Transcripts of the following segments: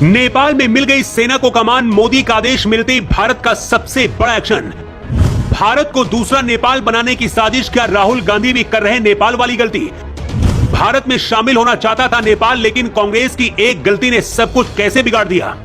नेपाल में मिल गई सेना को कमान, मोदी का आदेश मिलते ही भारत का सबसे बड़ा एक्शन। भारत को दूसरा नेपाल बनाने की साजिश, क्या राहुल गांधी भी कर रहे नेपाल वाली गलती? भारत में शामिल होना चाहता था नेपाल, लेकिन कांग्रेस की एक गलती ने सब कुछ कैसे बिगाड़ दिया?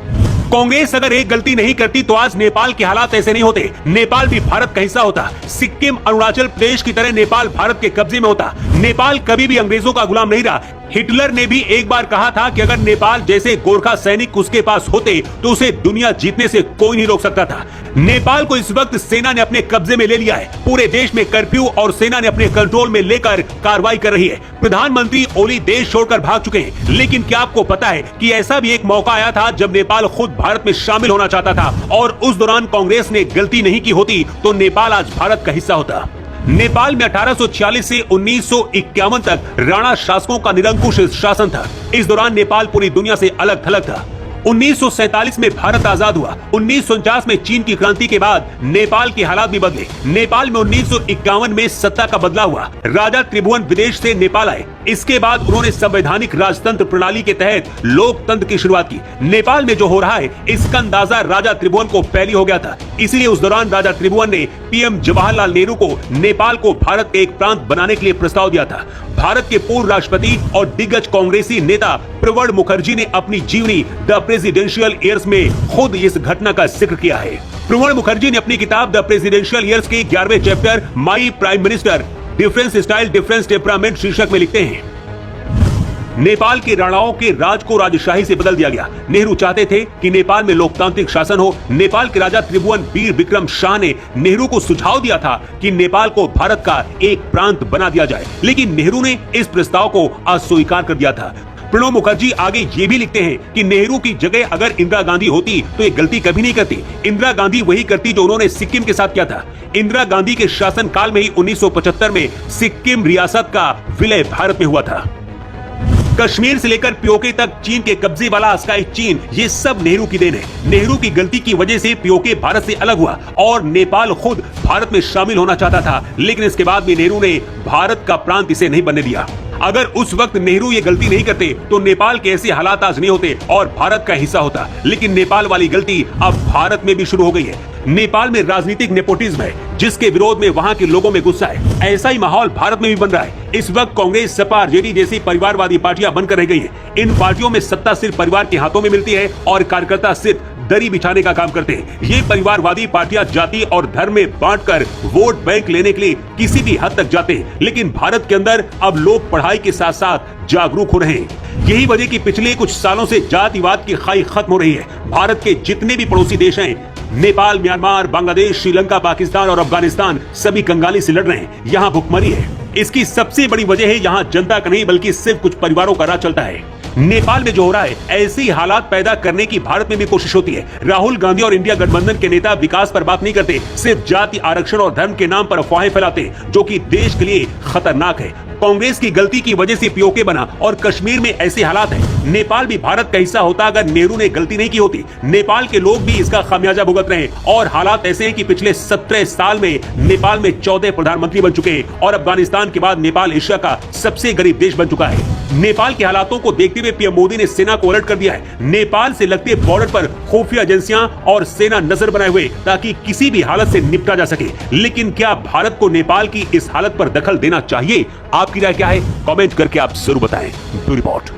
कांग्रेस अगर एक गलती नहीं करती तो आज नेपाल के हालात ऐसे नहीं होते। नेपाल भी भारत का हिस्सा होता। सिक्किम, अरुणाचल प्रदेश की तरह नेपाल भारत के कब्जे में होता। नेपाल कभी भी अंग्रेजों का गुलाम नहीं रहा। हिटलर ने भी एक बार कहा था कि अगर नेपाल जैसे गोरखा सैनिक उसके पास होते तो उसे दुनिया जीतने से कोई नहीं रोक सकता था। नेपाल को इस वक्त सेना ने अपने कब्जे में ले लिया है। पूरे देश में कर्फ्यू और सेना ने अपने कंट्रोल में लेकर कार्रवाई कर रही है। प्रधानमंत्री ओली देश छोड़कर भाग चुके हैं। लेकिन क्या आपको पता है कि ऐसा भी एक मौका आया था जब नेपाल खुद भारत में शामिल होना चाहता था और उस दौरान कांग्रेस ने गलती नहीं की होती तो नेपाल आज भारत का हिस्सा होता। नेपाल में 1846 से 1951 तक राणा शासकों का निरंकुश शासन था। इस दौरान नेपाल पूरी दुनिया से अलग थलग था। 1947 में भारत आजाद हुआ। 1949 में चीन की क्रांति के बाद नेपाल के हालात भी बदले। नेपाल में 1951 में सत्ता का बदलाव हुआ। राजा त्रिभुवन विदेश से नेपाल आए। इसके बाद उन्होंने संवैधानिक राजतंत्र प्रणाली के तहत लोकतंत्र की शुरुआत की। नेपाल में जो हो रहा है इसका अंदाजा राजा त्रिभुवन को पहले हो गया था। इसलिए उस दौरान राजा त्रिभुवन ने पीएम जवाहरलाल नेहरू को नेपाल को भारत के एक प्रांत बनाने के लिए प्रस्ताव दिया था। भारत के पूर्व राष्ट्रपति और दिग्गज कांग्रेसी नेता प्रणब मुखर्जी ने अपनी जीवनी द प्रेसिडेंशियल ईयर्स में खुद इस घटना का जिक्र किया है। प्रणब मुखर्जी ने अपनी किताब द प्रेसिडेंशियल ईयर्स के 11वें chapter my prime minister difference style difference temperament शीर्षक में लिखते हैं, नेपाल के राणाओं के राज को राजशाही से बदल दिया गया। नेहरू चाहते थे कि नेपाल में लोकतांत्रिक शासन हो। नेपाल के राजा त्रिभुवन वीर विक्रम शाह ने नेहरू को सुझाव दिया था कि नेपाल को भारत का एक प्रांत बना दिया जाए, लेकिन नेहरू ने इस प्रस्ताव को अस्वीकार कर दिया था। प्रणब मुखर्जी आगे ये भी लिखते हैं कि नेहरू की जगह अगर इंदिरा गांधी होती तो ये गलती कभी नहीं करती। इंदिरा गांधी वही करती जो उन्होंने सिक्किम के साथ किया था। इंदिरा गांधी के शासन काल में ही 1975 में सिक्किम रियासत का विलय भारत में हुआ था। कश्मीर से लेकर पीओके तक चीन के कब्जे वाला स्काई चीन, ये सब नेहरू की देन है। नेहरू की गलती की वजह से पीओके भारत से अलग हुआ और नेपाल खुद भारत में शामिल होना चाहता था, लेकिन इसके बाद भी नेहरू ने भारत का प्रांत इसे नहीं बनने दिया। अगर उस वक्त नेहरू ये गलती नहीं करते तो नेपाल के ऐसे हालात आज नहीं होते और भारत का हिस्सा होता। लेकिन नेपाल वाली गलती अब भारत में भी शुरू हो गई है। नेपाल में राजनीतिक नेपोटिज्म है जिसके विरोध में वहाँ के लोगों में गुस्सा है। ऐसा ही माहौल भारत में भी बन रहा है। इस वक्त कांग्रेस, सपा, आरजेडी जैसी परिवारवादी पार्टियां बनकर रह गई हैं। इन पार्टियों में सत्ता सिर्फ परिवार के हाथों में मिलती है और कार्यकर्ता सिर्फ दरी बिछाने का काम करते हैं। ये परिवारवादी पार्टियां जाति और धर्म में बांटकर वोट बैंक लेने के लिए किसी भी हद तक जाते हैं। लेकिन भारत के अंदर अब लोग पढ़ाई के साथ साथ जागरूक हो रहे हैं। यही वजह कि पिछले कुछ सालों से जातिवाद की खाई खत्म हो रही है। भारत के जितने भी पड़ोसी देश हैं, नेपाल, म्यांमार, बांग्लादेश, श्रीलंका, पाकिस्तान और अफगानिस्तान, सभी कंगाली से लड़ रहे हैं। यहाँ भुखमरी है। इसकी सबसे बड़ी वजह है यहाँ जनता का नहीं बल्कि सिर्फ कुछ परिवारों का राज चलता है। नेपाल में जो हो रहा है ऐसे ही हालात पैदा करने की भारत में भी कोशिश होती है। राहुल गांधी और इंडिया गठबंधन के नेता विकास पर बात नहीं करते, सिर्फ जाति, आरक्षण और धर्म के नाम पर अफवाहें फैलाते, जो कि देश के लिए खतरनाक है। कांग्रेस की गलती की वजह से पीओके बना और कश्मीर में ऐसे हालात हैं। नेपाल भी भारत का हिस्सा होता अगर नेहरू ने गलती नहीं की होती। नेपाल के लोग भी इसका खामियाजा भुगत रहे हैं और हालात ऐसे हैं कि पिछले 17 साल में नेपाल में 14 प्रधानमंत्री बन चुके हैं और अफगानिस्तान के बाद नेपाल एशिया का सबसे गरीब देश बन चुका है। नेपाल के हालातों को देखते हुए पीएम मोदी ने सेना को अलर्ट कर दिया है। नेपाल से लगते बॉर्डर पर खुफिया एजेंसियां और सेना नजर बनाए हुए ताकि किसी भी हालत से निपटा जा सके। लेकिन क्या भारत को नेपाल की इस हालत पर दखल देना चाहिए? आपकी राय क्या है? कमेंट करके आप जरूर बताएं। Bureau report.